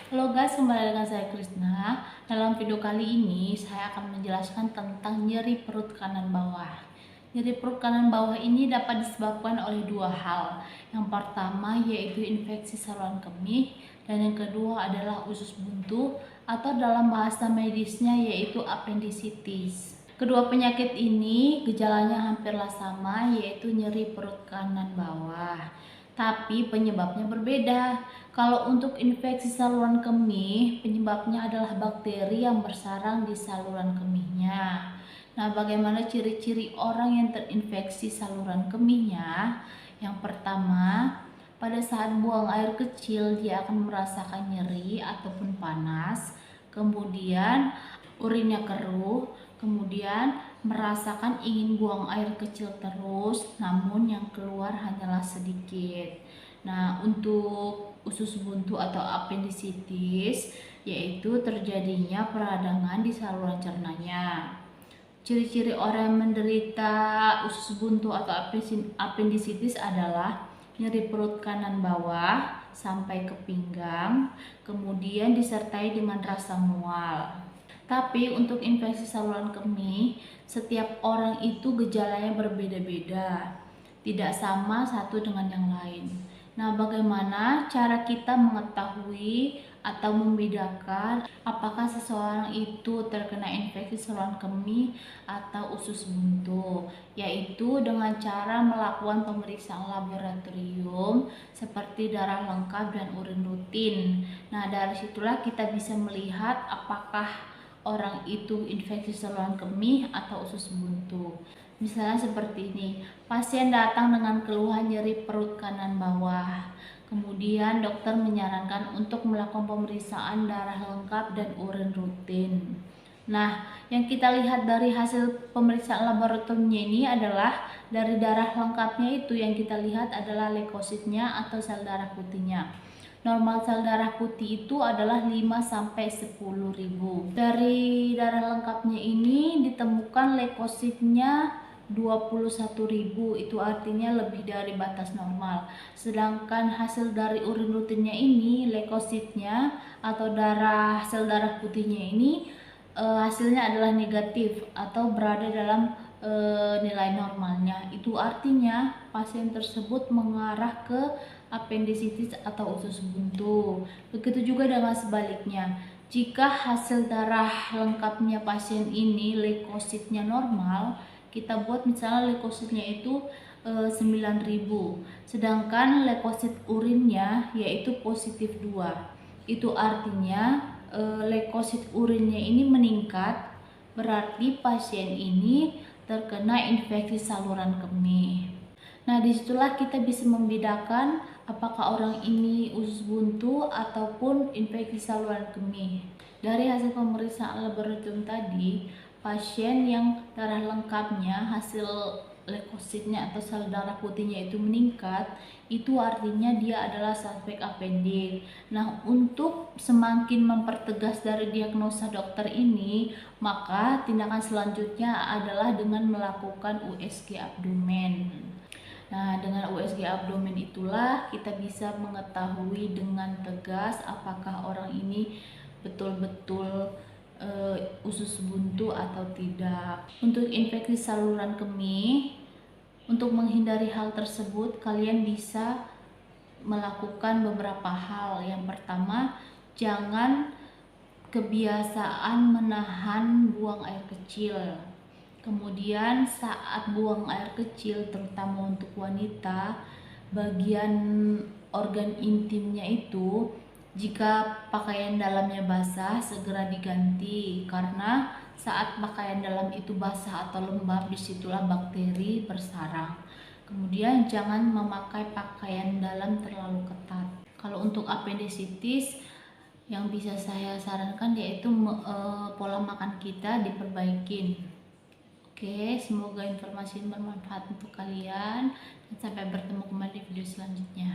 Halo guys, kembali dengan saya Krisna. Dalam video kali ini saya akan menjelaskan tentang nyeri perut kanan bawah. Nyeri perut kanan bawah ini dapat disebabkan oleh dua hal. Yang pertama yaitu infeksi saluran kemih, dan yang kedua adalah usus buntu atau dalam bahasa medisnya yaitu appendicitis. Kedua penyakit ini gejalanya hampirlah sama, yaitu nyeri perut kanan bawah, tapi penyebabnya berbeda. Kalau untuk infeksi saluran kemih, penyebabnya adalah bakteri yang bersarang di saluran kemihnya. Nah, bagaimana ciri-ciri orang yang terinfeksi saluran kemihnya? Yang pertama, pada saat buang air kecil dia akan merasakan nyeri ataupun panas. Kemudian urinnya keruh, kemudian merasakan ingin buang air kecil terus, namun yang keluar hanyalah sedikit. Nah, untuk usus buntu atau appendicitis, yaitu terjadinya peradangan di saluran cernanya. Ciri-ciri orang yang menderita usus buntu atau appendicitis adalah nyeri perut kanan bawah sampai ke pinggang, kemudian disertai dengan rasa mual. Tapi untuk infeksi saluran kemih, setiap orang itu gejalanya berbeda-beda, tidak sama satu dengan yang lain. Nah, bagaimana cara kita mengetahui atau membedakan apakah seseorang itu terkena infeksi saluran kemih atau usus buntu? Yaitu dengan cara melakukan pemeriksaan laboratorium seperti darah lengkap dan urin rutin. Nah, dari situlah kita bisa melihat apakah orang itu infeksi saluran kemih atau usus buntu. Misalnya seperti ini, pasien datang dengan keluhan nyeri perut kanan bawah. Kemudian dokter menyarankan untuk melakukan pemeriksaan darah lengkap dan urin rutin. Nah, yang kita lihat dari hasil pemeriksaan laboratoriumnya ini adalah dari darah lengkapnya itu yang kita lihat adalah leukositnya atau sel darah putihnya. Normal sel darah putih itu adalah 5-10.000. Dari darah lengkapnya ini ditemukan leukositnya 21.000, itu artinya lebih dari batas normal. Sedangkan hasil dari urin rutinnya ini, leukositnya atau sel darah putihnya ini hasilnya adalah negatif atau berada dalam nilai normalnya. Itu artinya pasien tersebut mengarah ke appendicitis atau usus buntu. Begitu juga dengan sebaliknya. Jika hasil darah lengkapnya pasien ini leukositnya normal, kita buat misalnya leukositnya itu 9.000, sedangkan leukosit urinnya yaitu positif 2. Itu artinya leukosit urinnya ini meningkat, berarti pasien ini terkena infeksi saluran kemih. Nah, disitulah kita bisa membedakan apakah orang ini usus buntu ataupun infeksi saluran kemih. Dari hasil pemeriksaan laboratorium tadi, pasien yang darah lengkapnya hasil leukositnya atau sel darah putihnya itu meningkat, itu artinya dia adalah suspek appendix. Nah, untuk semakin mempertegas dari diagnosa dokter ini, maka tindakan selanjutnya adalah dengan melakukan USG abdomen. Nah, dengan USG abdomen itulah kita bisa mengetahui dengan tegas apakah orang ini betul-betul usus buntu atau tidak. Untuk infeksi saluran kemih, untuk menghindari hal tersebut, kalian bisa melakukan beberapa hal. Yang pertama, jangan kebiasaan menahan buang air kecil. Kemudian saat buang air kecil, terutama untuk wanita, bagian organ intimnya itu, jika pakaian dalamnya basah, segera diganti, karena saat pakaian dalam itu basah atau lembab, disitulah bakteri bersarang. Kemudian jangan memakai pakaian dalam terlalu ketat. Kalau untuk appendicitis, yang bisa saya sarankan yaitu pola makan kita diperbaikin. Oke, semoga informasi ini bermanfaat untuk kalian, dan sampai bertemu kembali di video selanjutnya.